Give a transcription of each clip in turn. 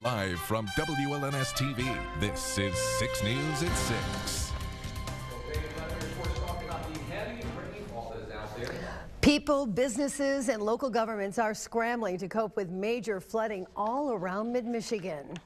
Live from WLNS TV, this is 6 News at 6. People, businesses, and local governments are scrambling to cope with major flooding all around mid-Michigan.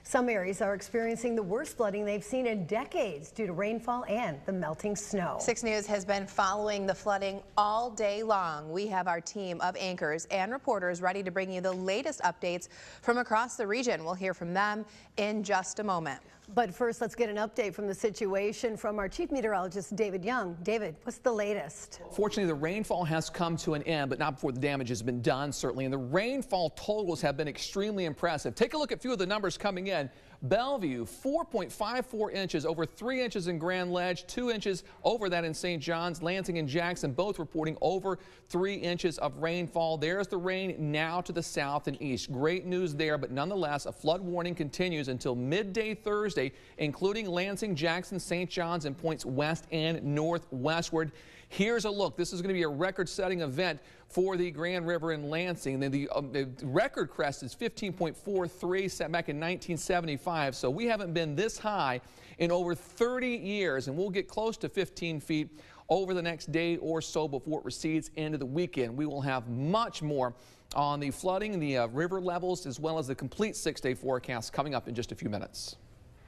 Some areas are experiencing the worst flooding they've seen in decades due to rainfall and the melting snow. 6 News has been following the flooding all day long. We have our team of anchors and reporters ready to bring you the latest updates from across the region. We'll hear from them in just a moment. But first, let's get an update from the situation from our chief meteorologist, David Young. David, what's the latest? Fortunately, the rainfall has come to an end, but not before the damage has been done, certainly. And the rainfall totals have been extremely impressive. Take a look at a few of the numbers coming in. Bellevue, 4.54 inches, over 3 inches in Grand Ledge, 2 inches over that in St. John's. Lansing and Jackson both reporting over 3 inches of rainfall. There's the rain now to the south and east. Great news there, but nonetheless, a flood warning continues until midday Thursday, including Lansing, Jackson, St. John's, and points west and northwestward. Here's a look. This is going to be a record-setting event for the Grand River in Lansing. The record crest is 15.43, set back in 1975. So we haven't been this high in over 30 years, and we'll get close to 15 feet over the next day or so before it recedes into the weekend. We will have much more on the flooding, the river levels, as well as the complete 6-day forecast coming up in just a few minutes.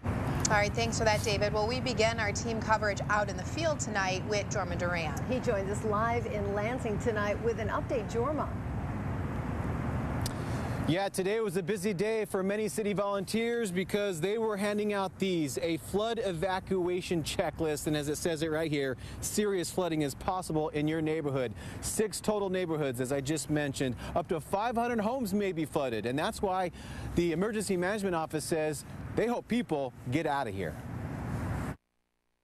All right, thanks for that, David. Well, we begin our team coverage out in the field tonight with Jorma Duran. He joins us live in Lansing tonight with an update. Jorma. Yeah, today was a busy day for many city volunteers because they were handing out a flood evacuation checklist. And as it says it right here, serious flooding is possible in your neighborhood. 6 total neighborhoods, as I just mentioned. Up to 500 homes may be flooded. And that's why the Emergency Management Office says they hope people get out of here.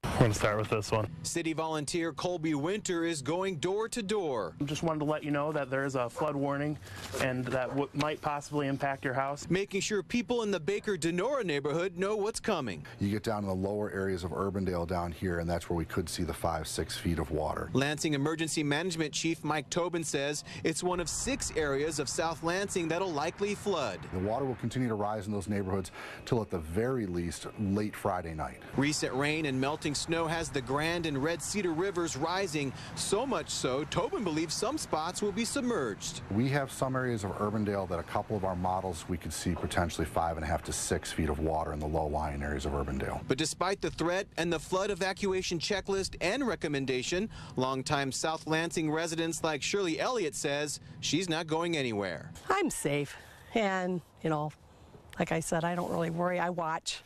I'm going to start with this one. City volunteer Colby Winter is going door to door. Just wanted to let you know that there is a flood warning and that might possibly impact your house. Making sure people in the Baker-Denora neighborhood know what's coming. You get down in the lower areas of Urbandale down here, and that's where we could see the 5-6 feet of water. Lansing Emergency Management Chief Mike Tobin says it's one of 6 areas of South Lansing that'll likely flood. The water will continue to rise in those neighborhoods till at the very least late Friday night. Recent rain and melting snow has the Grand and Red Cedar rivers rising, so much so Tobin believes some spots will be submerged. We have some areas of Urbandale that a couple of our models we could see potentially 5.5 to 6 feet of water in the low-lying areas of Urbandale. But despite the threat and the flood evacuation checklist and recommendation, longtime South Lansing residents like Shirley Elliott says she's not going anywhere. I'm safe, and like I said, I don't really worry. I watch.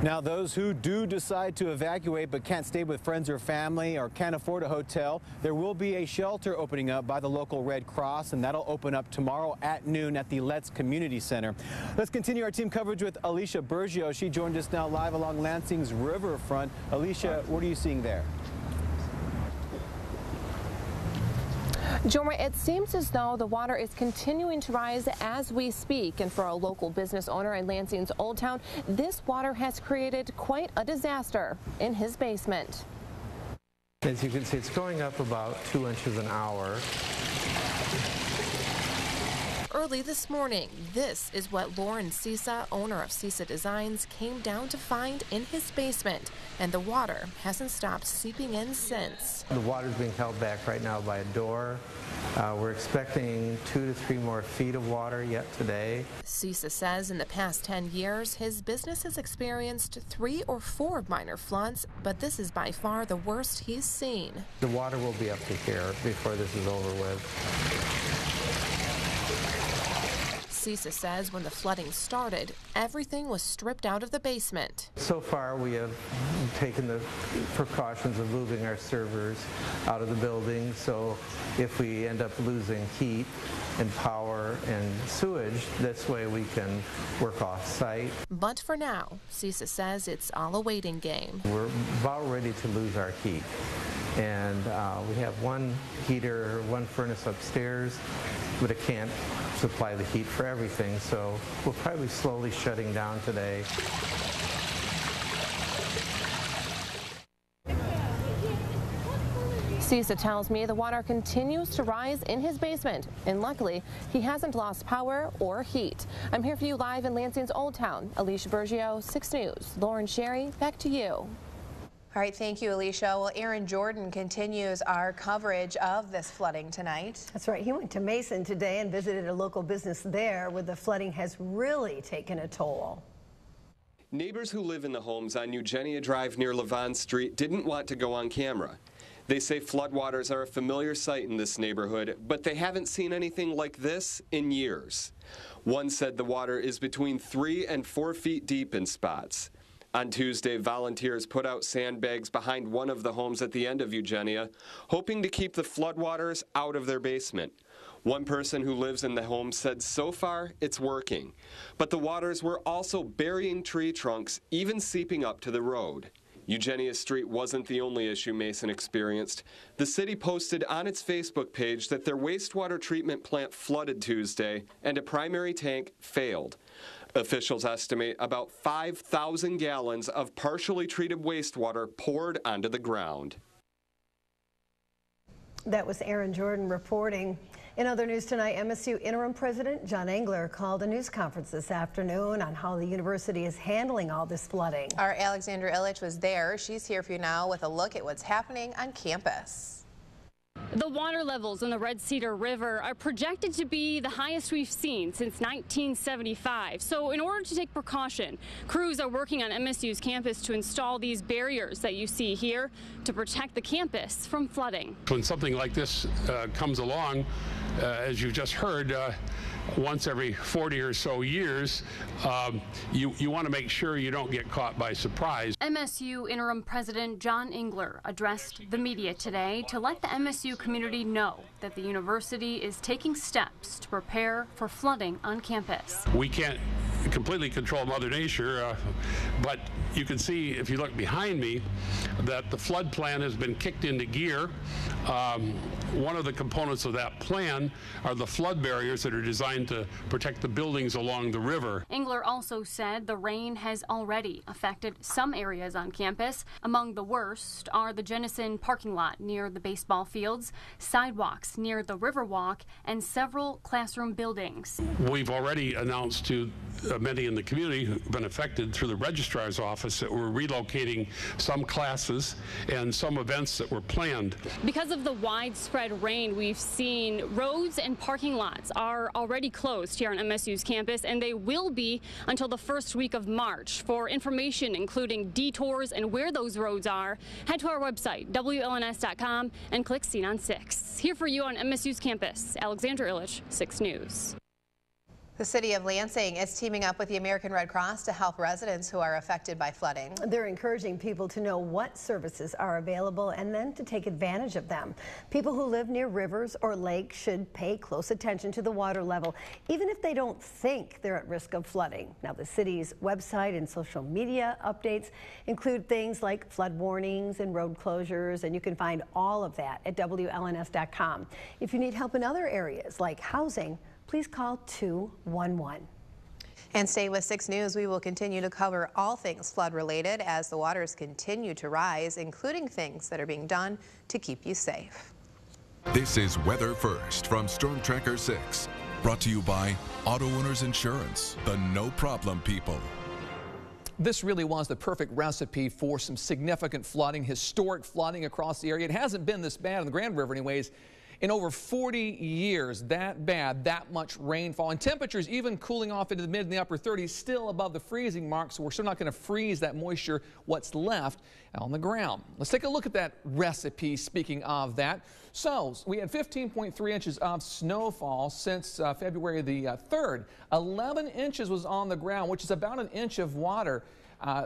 Now, those who do decide to evacuate but can't stay with friends or family or can't afford a hotel, there will be a shelter opening up by the local Red Cross, and that'll open up tomorrow at noon at the Letts Community Center. Let's continue our team coverage with Alicia Bergio. She joined us now live along Lansing's riverfront. Alicia, what are you seeing there? Jorma, it seems as though the water is continuing to rise as we speak, and for a local business owner in Lansing's Old Town, this water has created quite a disaster in his basement. As you can see, it's going up about 2 inches an hour. Early this morning, this is what Lauren Cisa, owner of Cisa Designs, came down to find in his basement, and the water hasn't stopped seeping in since. The water's being held back right now by a door. We're expecting 2 to 3 more feet of water yet today. Cisa says in the past 10 years, his business has experienced 3 or 4 minor floods, but this is by far the worst he's seen. The water will be up to here before this is over with. Cisa says when the flooding started, everything was stripped out of the basement. So far, we have taken the precautions of moving our servers out of the building, so if we end up losing heat and power and sewage, this way we can work off-site. But for now, Cisa says it's all a waiting game. We're about ready to lose our heat. And we have one heater, one furnace upstairs, but it can't supply the heat for everything, so we'll probably slowly shutting down today. CISA tells me the water continues to rise in his basement, and luckily, he hasn't lost power or heat. I'm here for you live in Lansing's Old Town. Alicia Bergio, 6 News. Lauren Sherry, back to you. All right, thank you, Alicia. Well, Aaron Jordan continues our coverage of this flooding tonight. That's right. He went to Mason today and visited a local business there where the flooding has really taken a toll. Neighbors who live in the homes on Eugenia Drive near Levon Street didn't want to go on camera. They say floodwaters are a familiar sight in this neighborhood, but they haven't seen anything like this in years. One said the water is between 3 and 4 feet deep in spots. On Tuesday, volunteers put out sandbags behind one of the homes at the end of Eugenia, hoping to keep the floodwaters out of their basement. One person who lives in the home said so far it's working, but the waters were also burying tree trunks, even seeping up to the road. Eugenia Street wasn't the only issue Mason experienced. The city posted on its Facebook page that their wastewater treatment plant flooded Tuesday and a primary tank failed. Officials estimate about 5,000 gallons of partially treated wastewater poured onto the ground. That was Aaron Jordan reporting. In other news tonight, MSU Interim President John Engler called a news conference this afternoon on how the university is handling all this flooding. Our Alexandra Illich was there. She's here for you now with a look at what's happening on campus. The water levels in the Red Cedar River are projected to be the highest we've seen since 1975. So in order to take precaution, crews are working on MSU's campus to install these barriers that you see here to protect the campus from flooding. When something like this comes along, as you just heard, once every 40 or so years, you want to make sure you don't get caught by surprise. MSU Interim President John Engler addressed the media today to let the MSU community know that the university is taking steps to prepare for flooding on campus. We can't completely control Mother Nature, but you can see, if you look behind me, that the flood plan has been kicked into gear. One of the components of that plan are the flood barriers that are designed to protect the buildings along the river. Engler also said the rain has already affected some areas on campus. Among the worst are the Jennison parking lot near the baseball fields, sidewalks near the Riverwalk, and several classroom buildings. We've already announced to many in the community who've been affected through the registrar's office that we're relocating some classes and some events that were planned. Because of the widespread rain we've seen, roads and parking lots are already closed here on MSU's campus, and they will be until the first week of March. For information including detours and where those roads are, head to our website, WLNS.com, and click Scene on 6. Here for you on MSU's campus, Alexandra Illich, 6 News. The city of Lansing is teaming up with the American Red Cross to help residents who are affected by flooding. They're encouraging people to know what services are available and then to take advantage of them. People who live near rivers or lakes should pay close attention to the water level, even if they don't think they're at risk of flooding. Now, the city's website and social media updates include things like flood warnings and road closures, and you can find all of that at WLNS.com. If you need help in other areas like housing, please call 211. And stay with 6 News. We will continue to cover all things flood related as the waters continue to rise, including things that are being done to keep you safe. This is Weather First from Storm Tracker 6, brought to you by Auto Owners Insurance, the no problem people. This really was the perfect recipe for some significant flooding, historic flooding across the area. It hasn't been this bad in the Grand River anyways in over 40 years, that bad, that much rainfall. And temperatures even cooling off into the mid and the upper 30s, still above the freezing mark, so we're still not going to freeze that moisture, what's left on the ground. Let's take a look at that recipe, speaking of that. So we had 15.3 inches of snowfall since February the 3rd. 11 inches was on the ground, which is about an inch of water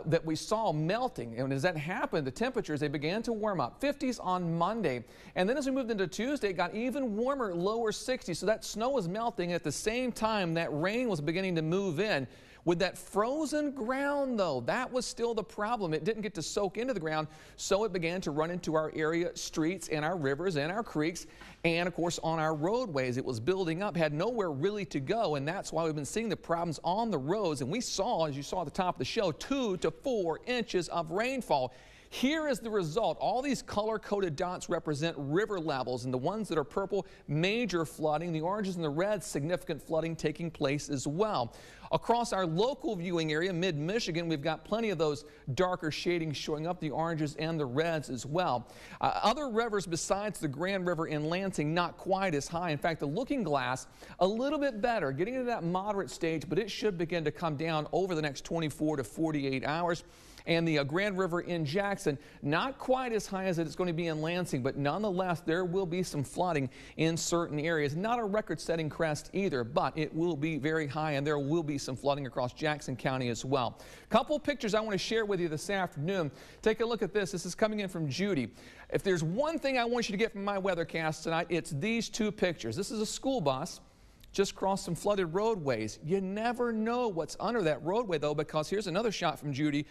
that we saw melting. And as that happened, the temperatures, they began to warm up. 50s on Monday. And then as we moved into Tuesday, it got even warmer, lower 60s. So that snow was melting. And at the same time, that rain was beginning to move in. With that frozen ground, though, that was still the problem. It didn't get to soak into the ground, so it began to run into our area streets and our rivers and our creeks, and of course on our roadways. It was building up, had nowhere really to go, and that's why we've been seeing the problems on the roads. And we saw, as you saw at the top of the show, 2 to 4 inches of rainfall. Here is the result. All these color-coded dots represent river levels, and the ones that are purple, major flooding. The oranges and the reds, significant flooding taking place as well. Across our local viewing area, mid-Michigan, we've got plenty of those darker shadings showing up, the oranges and the reds as well. Other rivers besides the Grand River in Lansing, not quite as high. In fact, the Looking Glass, a little bit better, getting into that moderate stage, but it should begin to come down over the next 24 to 48 hours. And the Grand River in Jackson, not quite as high as it's going to be in Lansing, but nonetheless, there will be some flooding in certain areas. Not a record-setting crest either, but it will be very high, and there will be some flooding across Jackson County as well. Couple pictures I want to share with you this afternoon. Take a look at this. This is coming in from Judy. If there's one thing I want you to get from my weathercast tonight, it's these two pictures. This is a school bus just crossed some flooded roadways. You never know what's under that roadway, though, because here's another shot from Judy.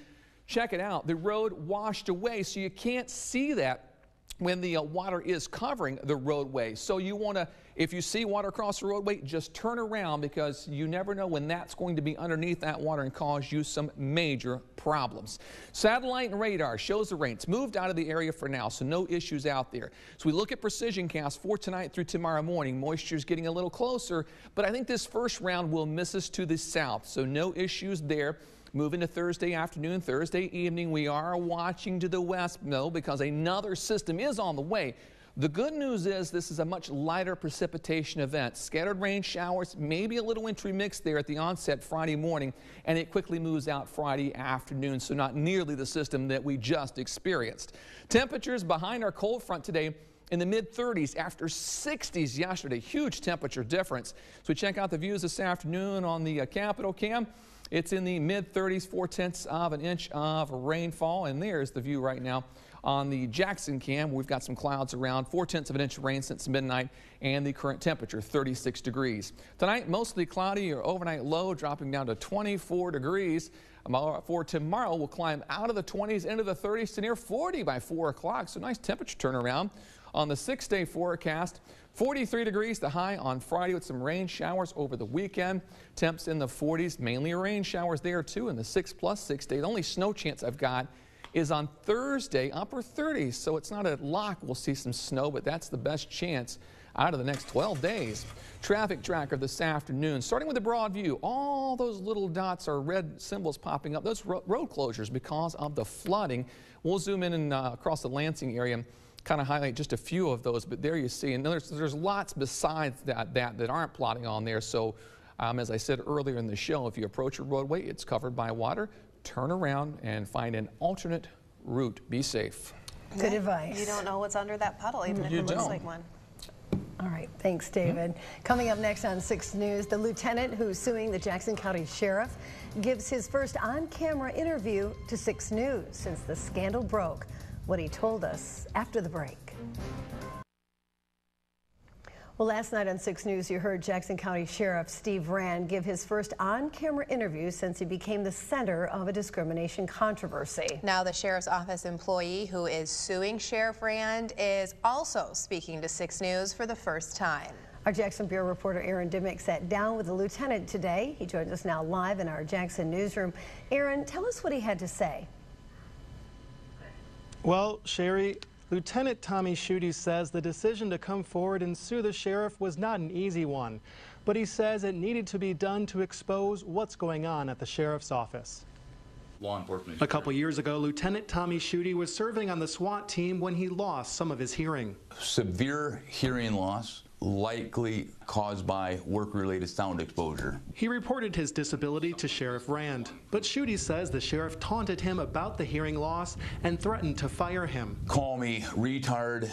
Check it out. The road washed away, so you can't see that when the water is covering the roadway. So you want to, if you see water across the roadway, just turn around, because you never know when that's going to be underneath that water and cause you some major problems. Satellite and radar shows the rain. It's moved out of the area for now, so no issues out there. So we look at precision cast for tonight through tomorrow morning. Moisture's getting a little closer, but I think this first round will miss us to the south, so no issues there. Moving to Thursday afternoon, Thursday evening, we are watching to the west, no, because another system is on the way. The good news is this is a much lighter precipitation event. Scattered rain showers, maybe a little wintry mix there at the onset Friday morning, and it quickly moves out Friday afternoon, so not nearly the system that we just experienced. Temperatures behind our cold front today in the mid-30s after 60s yesterday. Huge temperature difference. So we check out the views this afternoon on the Capitol Cam. It's in the mid-30s, 4/10 of an inch of rainfall, and there's the view right now on the Jackson Cam. We've got some clouds around, 4/10 of an inch of rain since midnight, and the current temperature 36 degrees. Tonight, mostly cloudy, or overnight low dropping down to 24 degrees. For tomorrow, we'll climb out of the 20s into the 30s to near 40 by 4 o'clock, so nice temperature turnaround. On the 6-day forecast, 43 degrees the high on Friday with some rain showers over the weekend. Temps in the 40s, mainly rain showers there too in the 6+ 6 day. The only snow chance I've got is on Thursday, upper 30s. So it's not a lock we'll see some snow, but that's the best chance out of the next 12 days. Traffic tracker this afternoon, starting with the broad view. All those little dots are red symbols popping up. Those road closures because of the flooding. We'll zoom in and across the Lansing area, kind of highlight just a few of those, but there you see, and there's lots besides that aren't plotting on there. So as I said earlier in the show, if you approach a roadway, it's covered by water, turn around and find an alternate route. Be safe. Good advice. You don't know what's under that puddle, even if it looks like one. All right, thanks, David. Coming up next on 6 News, the lieutenant who's suing the Jackson County Sheriff gives his first on-camera interview to 6 News since the scandal broke. What he told us after the break. Well, last night on 6 News, you heard Jackson County Sheriff Steve Rand give his first on-camera interview since he became the center of a discrimination controversy. Now, the Sheriff's Office employee who is suing Sheriff Rand is also speaking to 6 News for the first time. Our Jackson Bureau reporter Aaron Dimmick sat down with the lieutenant today. He joins us now live in our Jackson newsroom. Aaron, tell us what he had to say. Well, Sherry, Lieutenant Tommy Schutte says the decision to come forward and sue the sheriff was not an easy one, but he says it needed to be done to expose what's going on at the sheriff's office. Law enforcement. A couple years ago, Lieutenant Tommy Schutte was serving on the SWAT team when he lost some of his hearing. Severe hearing loss, likely caused by work-related sound exposure. He reported his disability to Sheriff Rand, but Schutte says the sheriff taunted him about the hearing loss and threatened to fire him. Call me retard,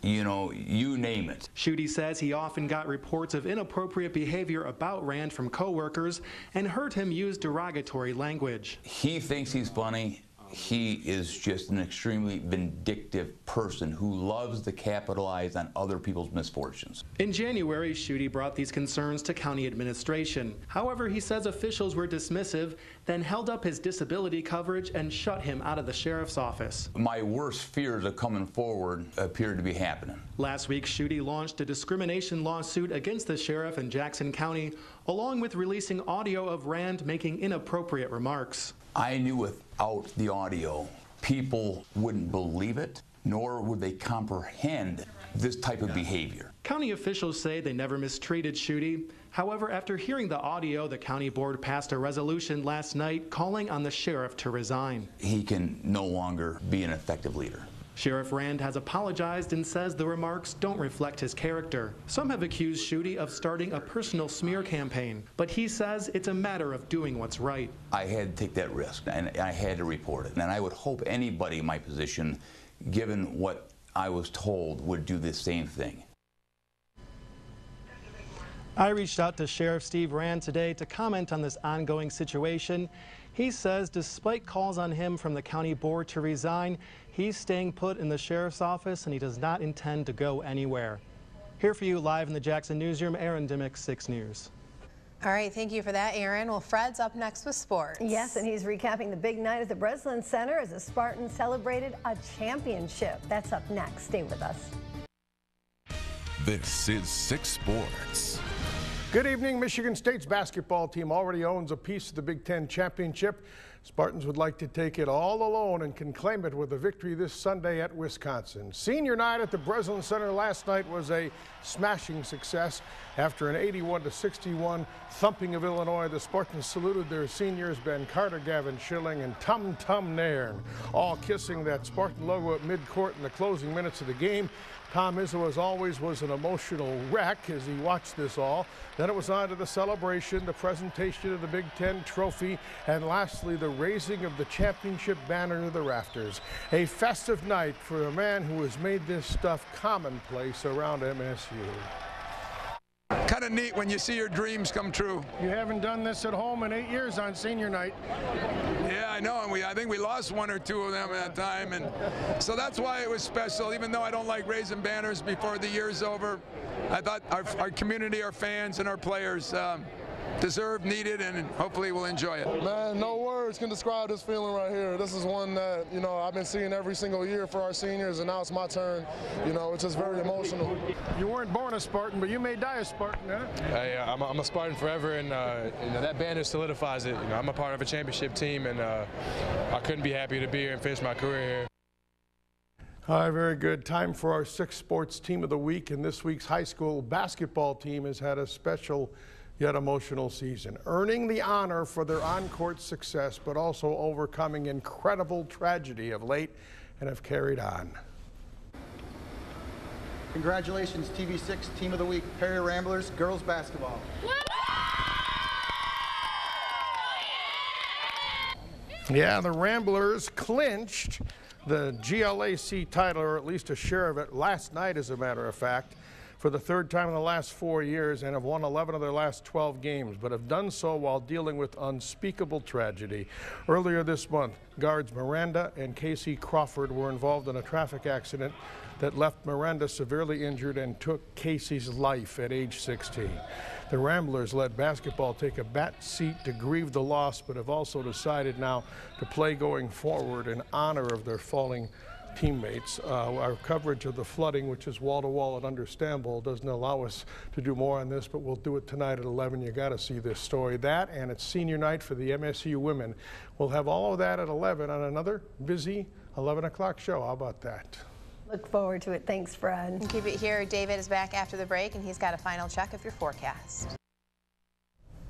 you know, you name it. Schutte says he often got reports of inappropriate behavior about Rand from coworkers and heard him use derogatory language. He thinks he's funny. He is just an extremely vindictive person who loves to capitalize on other people's misfortunes. In January, Schutte brought these concerns to county administration. However, he says officials were dismissive, then held up his disability coverage and shut him out of the sheriff's office. My worst fears of coming forward appeared to be happening. Last week, Schutte launched a discrimination lawsuit against the sheriff in Jackson County, along with releasing audio of Rand making inappropriate remarks. I knew without the audio, people wouldn't believe it, nor would they comprehend this type of behavior. County officials say they never mistreated Schutte. However, after hearing the audio, the county board passed a resolution last night calling on the sheriff to resign. He can no longer be an effective leader. Sheriff Rand has apologized and says the remarks don't reflect his character. Some have accused Schutte of starting a personal smear campaign, but he says it's a matter of doing what's right. I had to take that risk, and I had to report it. And I would hope anybody in my position, given what I was told, would do the same thing. I reached out to Sheriff Steve Rand today to comment on this ongoing situation. He says despite calls on him from the county board to resign, he's staying put in the sheriff's office and he does not intend to go anywhere. Here for you live in the Jackson newsroom, Aaron Dimmick, 6 News. All right, thank you for that, Aaron. Well, Fred's up next with sports. Yes, and he's recapping the big night at the Breslin Center as the Spartans celebrated a championship. That's up next. Stay with us. This is 6 Sports. Good evening. Michigan State's basketball team already owns a piece of the Big Ten championship. Spartans would like to take it all alone and can claim it with a victory this Sunday at Wisconsin. Senior night at the Breslin Center last night was a smashing success. After an 81-61 thumping of Illinois, the Spartans saluted their seniors Ben Carter, Gavin Schilling, and Tum Tum Nairn, all kissing that Spartan logo at midcourt in the closing minutes of the game. Tom Izzo, as always, was an emotional wreck as he watched this all. Then it was on to the celebration, the presentation of the Big Ten trophy, and lastly, the raising of the championship banner to the rafters. A festive night for a man who has made this stuff commonplace around MSU. Kind of neat when you see your dreams come true. You haven't done this at home in 8 years on senior night. Yeah, I know, and I think we lost 1 or 2 of them at that time, and so that's why it was special. Even though I don't like raising banners before the year's over, I thought our community, our fans, and our players deserve, needed, and hopefully we'll enjoy it. Man, no words can describe this feeling right here. This is one that, you know, I've been seeing every single year for our seniors, and now it's my turn. You know, it's just very emotional. You weren't born a Spartan, but you may die a Spartan, huh? I'm a Spartan forever, and you know, that banner solidifies it. You know, I'm a part of a championship team, and I couldn't be happier to be here and finish my career here. All right, very good. Time for our 6 Sports Team of the Week, and this week's high school basketball team has had a special yet emotional season, earning the honor for their on-court success, but also overcoming incredible tragedy of late and have carried on. Congratulations, TV6 Team of the Week, Perry Ramblers girls basketball. Yeah, the Ramblers clinched the GLAC title, or at least a share of it, last night, as a matter of fact, for the 3rd time in the last 4 years, and have won 11 of their last 12 games, but have done so while dealing with unspeakable tragedy. Earlier this month, guards Miranda and Casey Crawford were involved in a traffic accident that left Miranda severely injured and took Casey's life at age 16. The Ramblers let basketball take a back seat to grieve the loss, but have also decided now to play going forward in honor of their falling teammates. Our coverage of the flooding, which is wall-to-wall at Understandable, doesn't allow us to do more on this, but we'll do it tonight at 11. You got to see this story. That, and it's senior night for the MSU women. We'll have all of that at 11 on another busy 11 o'clock show. How about that? Look forward to it. Thanks, Fred. Keep it here. David is back after the break, and he's got a final check of your forecast.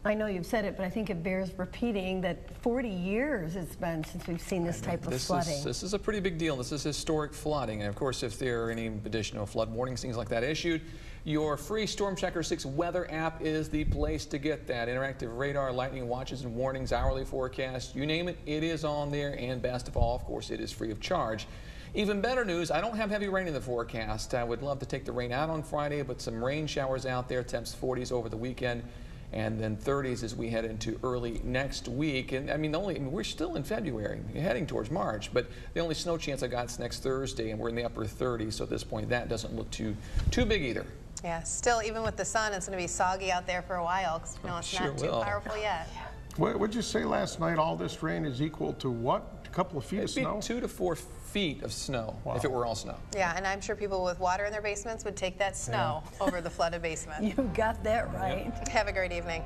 I know you've said it, but I think it bears repeating that 40 years it's been since we've seen this type of flooding. This is a pretty big deal. This is historic flooding. And of course, if there are any additional flood warnings, things like that issued, your free Storm Tracker 6 weather app is the place to get that. Interactive radar, lightning watches and warnings, hourly forecast, you name it, it is on there. And best of all, of course, it is free of charge. Even better news, I don't have heavy rain in the forecast. I would love to take the rain out on Friday, but some rain showers out there, temps 40s over the weekend, and then 30s as we head into early next week. And I mean, we're still in February, heading towards March, but the only snow chance I got is next Thursday, and we're in the upper 30s, so at this point that doesn't look too big either. Yeah, still, even with the sun, it's going to be soggy out there for a while, because you know, it's not too powerful yet. What would you say last night? All this rain is equal to what? A couple of feet of snow? 2 to 4 feet of snow, if it were all snow. Yeah, and I'm sure people with water in their basements would take that snow over the flooded basement. You got that right. Have a great evening.